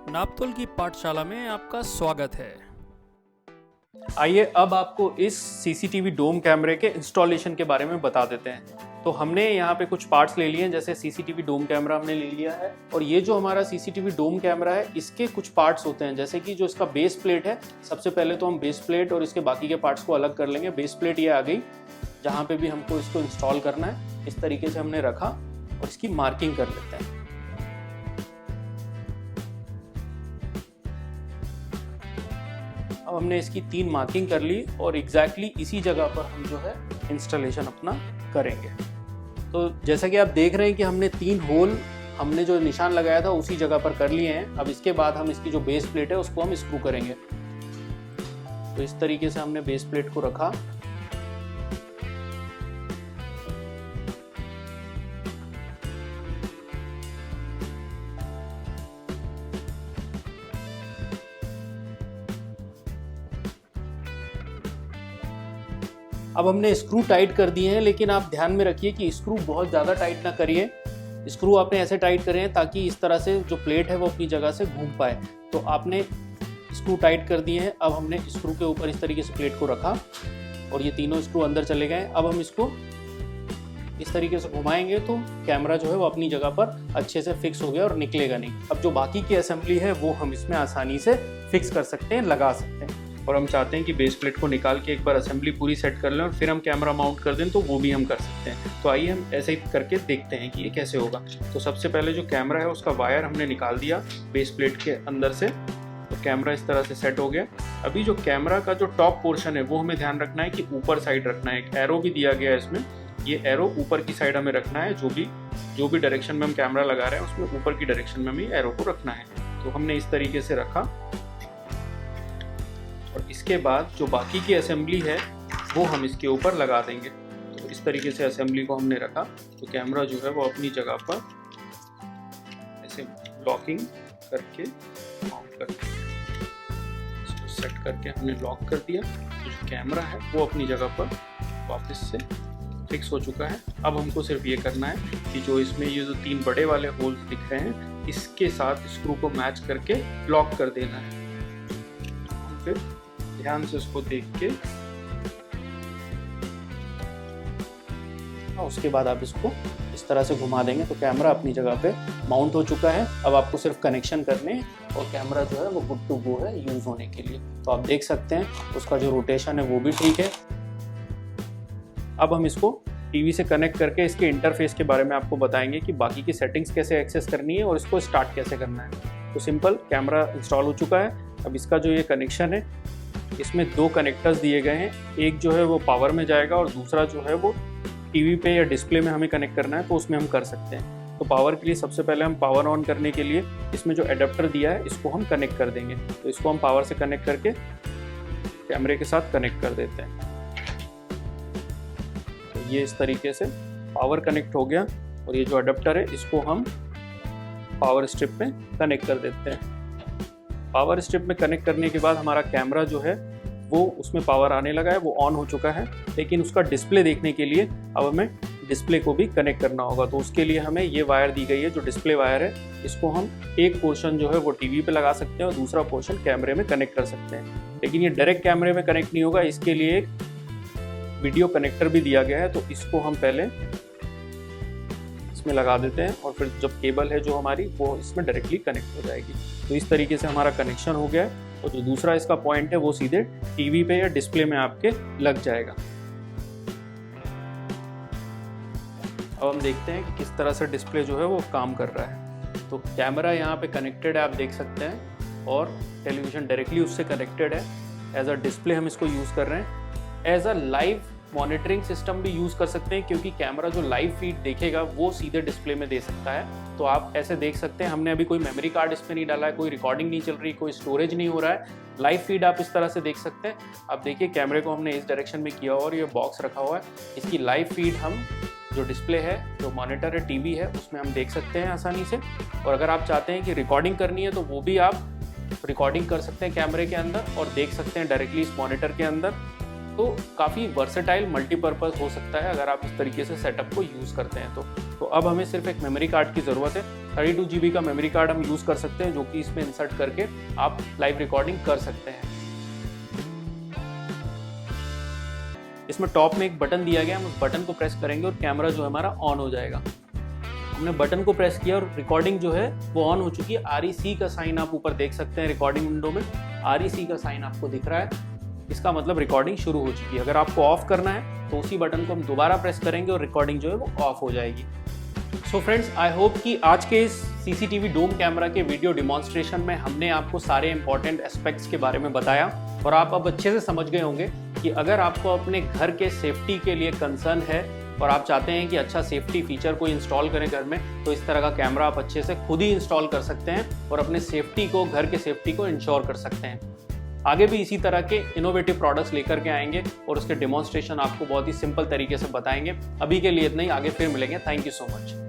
नापतोल की पाठशाला में आपका स्वागत है। आइए अब आपको इस सीसीटीवी डोम कैमरे के इंस्टॉलेशन के बारे में बता देते हैं। तो हमने यहाँ पे कुछ पार्ट्स ले लिए हैं, जैसे सीसीटीवी डोम कैमरा हमने ले लिया है, और ये जो हमारा सीसीटीवी डोम कैमरा है इसके कुछ पार्ट्स होते हैं, जैसे कि जो इसका बेस प्लेट है। सबसे पहले तो हम बेस प्लेट और इसके बाकी के पार्ट्स को अलग कर लेंगे। बेस प्लेट ये आ गई, जहाँ पे भी हमको इसको इंस्टॉल करना है इस तरीके से हमने रखा और इसकी मार्किंग कर लेते हैं। अब हमने इसकी 3 मार्किंग कर ली और एग्जैक्टली इसी जगह पर हम जो है इंस्टॉलेशन अपना करेंगे। तो जैसा कि आप देख रहे हैं कि हमने 3 होल हमने जो निशान लगाया था उसी जगह पर कर लिए हैं। अब इसके बाद हम इसकी जो बेस प्लेट है उसको हम स्क्रू करेंगे। तो इस तरीके से हमने बेस प्लेट को रखा। अब हमने स्क्रू टाइट कर दिए हैं, लेकिन आप ध्यान में रखिए कि स्क्रू बहुत ज़्यादा टाइट ना करिए। स्क्रू आपने ऐसे टाइट करे हैं ताकि इस तरह से जो प्लेट है वो अपनी जगह से घूम पाए। तो आपने स्क्रू टाइट कर दिए हैं। अब हमने स्क्रू के ऊपर इस तरीके से प्लेट को रखा और ये तीनों स्क्रू अंदर चले गए। अब हम इसको इस तरीके से घुमाएंगे तो कैमरा जो है वो अपनी जगह पर अच्छे से फिक्स हो गया और निकलेगा नहीं। अब जो बाकी की असेंबली है वो हम इसमें आसानी से फिक्स कर सकते हैं, लगा सकते हैं। और हम चाहते हैं कि बेस प्लेट को निकाल के एक बार असेंबली पूरी सेट कर लें और फिर हम कैमरा माउंट कर दें, तो वो भी हम कर सकते हैं। तो आइए हम ऐसे ही करके देखते हैं कि ये कैसे होगा। तो सबसे पहले जो कैमरा है उसका वायर हमने निकाल दिया बेस प्लेट के अंदर से, तो कैमरा इस तरह से सेट हो गया। अभी जो कैमरा का जो टॉप पोर्शन है वो हमें ध्यान रखना है कि ऊपर साइड रखना है। एक एरो भी दिया गया है इसमें, ये एरो ऊपर की साइड हमें रखना है। जो भी डायरेक्शन में हम कैमरा लगा रहे हैं उसमें ऊपर की डायरेक्शन में हमें एरो को रखना है। तो हमने इस तरीके से रखा और इसके बाद जो बाकी की असेंबली है वो हम इसके ऊपर लगा देंगे। तो इस तरीके से असेंबली को हमने रखा, तो कैमरा जो है वो अपनी जगह पर ऐसे लॉकिंग करके माउंट करके इसको सेट करके हमने लॉक कर दिया। तो जो कैमरा है वो अपनी जगह पर वापस से फिक्स हो चुका है। अब हमको सिर्फ ये करना है कि जो इसमें ये जो 3 बड़े वाले होल्स दिख रहे हैं इसके साथ स्क्रू को मैच करके लॉक कर देना है। फिर ध्यान से उसको देख के उसके बाद आप इसको इस तरह से घुमा देंगे तो कैमरा अपनी जगह पे माउंट हो चुका है। अब आपको सिर्फ कनेक्शन करने और कैमरा जो है वो गुड टू गो है यूज होने के लिए। तो आप देख सकते हैं उसका जो रोटेशन है वो भी ठीक है। अब हम इसको टीवी से कनेक्ट करके इसके इंटरफेस के बारे में आपको बताएंगे कि बाकी की सेटिंग्स कैसे एक्सेस करनी है और इसको स्टार्ट कैसे करना है। तो सिंपल, कैमरा इंस्टॉल हो चुका है। अब इसका जो ये कनेक्शन है इसमें 2 कनेक्टर्स दिए गए हैं। एक जो है वो पावर में जाएगा और दूसरा जो है वो टीवी पे या डिस्प्ले में हमें कनेक्ट करना है, तो उसमें हम कर सकते हैं। तो पावर के लिए सबसे पहले हम पावर ऑन करने के लिए इसमें जो एडाप्टर दिया है इसको हम कनेक्ट कर देंगे। तो इसको हम पावर से कनेक्ट करके कैमरे के साथ कनेक्ट कर देते हैं। तो ये इस तरीके से पावर कनेक्ट हो गया और ये जो एडाप्टर है इसको हम पावर स्ट्रिप में कनेक्ट कर देते हैं। पावर स्ट्रिप में कनेक्ट करने के बाद हमारा कैमरा जो है वो उसमें पावर आने लगा है, वो ऑन हो चुका है। लेकिन उसका डिस्प्ले देखने के लिए अब हमें डिस्प्ले को भी कनेक्ट करना होगा। तो उसके लिए हमें ये वायर दी गई है जो डिस्प्ले वायर है, इसको हम एक पोर्शन जो है वो टीवी पे लगा सकते हैं और दूसरा पोर्शन कैमरे में कनेक्ट कर सकते हैं। लेकिन ये डायरेक्ट कैमरे में कनेक्ट नहीं होगा, इसके लिए एक वीडियो कनेक्टर भी दिया गया है। तो इसको हम पहले इसमें लगा देते हैं और फिर जब केबल है जो हमारी वो इसमें डायरेक्टली कनेक्ट हो जाएगी। तो इस तरीके से हमारा कनेक्शन हो गया है और जो दूसरा इसका पॉइंट है वो सीधे टीवी पे या डिस्प्ले में आपके लग जाएगा। अब हम देखते हैं कि किस तरह से डिस्प्ले जो है वो काम कर रहा है। तो कैमरा यहाँ पे कनेक्टेड है, आप देख सकते हैं, और टेलीविज़न डायरेक्टली उससे कनेक्टेड है। एज अ डिस्प्ले हम इसको यूज़ कर रहे हैं। As a live monitoring system भी यूज़ कर सकते हैं, क्योंकि कैमरा जो लाइव फीड देखेगा वो सीधे डिस्प्ले में दे सकता है। तो आप ऐसे देख सकते हैं, हमने अभी कोई मेमोरी कार्ड इसमें नहीं डाला है, कोई रिकॉर्डिंग नहीं चल रही, कोई स्टोरेज नहीं हो रहा है। लाइव फीड आप इस तरह से देख सकते हैं। अब देखिए कैमरे को हमने इस डायरेक्शन में किया और ये बॉक्स रखा हुआ है, इसकी लाइव फीड हम जो डिस्प्ले है, जो मॉनिटर है, टीवी है, उसमें हम देख सकते हैं आसानी से। और अगर आप चाहते हैं कि रिकॉर्डिंग करनी है तो वो भी आप रिकॉर्डिंग कर सकते हैं कैमरे के अंदर और देख सकते हैं डायरेक्टली इस मॉनिटर के अंदर। तो काफ़ी वर्सेटाइल मल्टीपर्पज़ हो सकता है अगर आप इस तरीके से सेटअप को यूज़ करते हैं तो अब हमें सिर्फ एक मेमोरी कार्ड की ज़रूरत है। 32 GB का मेमोरी कार्ड हम यूज़ कर सकते हैं, जो कि इसमें इंसर्ट करके आप लाइव रिकॉर्डिंग कर सकते हैं। इसमें टॉप में एक बटन दिया गया है, हम उस बटन को प्रेस करेंगे और कैमरा जो है हमारा ऑन हो जाएगा। हमने बटन को प्रेस किया और रिकॉर्डिंग जो है वो ऑन हो चुकी है। REC का साइन आप ऊपर देख सकते हैं रिकॉर्डिंग विंडो में, REC का साइन आपको दिख रहा है, इसका मतलब रिकॉर्डिंग शुरू हो चुकी है। अगर आपको ऑफ करना है तो उसी बटन को हम दोबारा प्रेस करेंगे और रिकॉर्डिंग जो है वो ऑफ हो जाएगी। सो फ्रेंड्स, आई होप कि आज के इस CCTV डोम कैमरा के वीडियो डिमॉन्स्ट्रेशन में हमने आपको सारे इंपॉर्टेंट एस्पेक्ट्स के बारे में बताया और आप अब अच्छे से समझ गए होंगे कि अगर आपको अपने घर के सेफ्टी के लिए कंसर्न है और आप चाहते हैं कि अच्छा सेफ्टी फीचर को इंस्टॉल करें घर में, तो इस तरह का कैमरा आप अच्छे से खुद ही इंस्टॉल कर सकते हैं और अपने सेफ्टी को, घर के सेफ्टी को इंश्योर कर सकते हैं। आगे भी इसी तरह के इनोवेटिव प्रोडक्ट्स लेकर के आएंगे और उसके डेमोन्स्ट्रेशन आपको बहुत ही सिंपल तरीके से बताएंगे। अभी के लिए इतना ही, आगे फिर मिलेंगे। Thank you so much.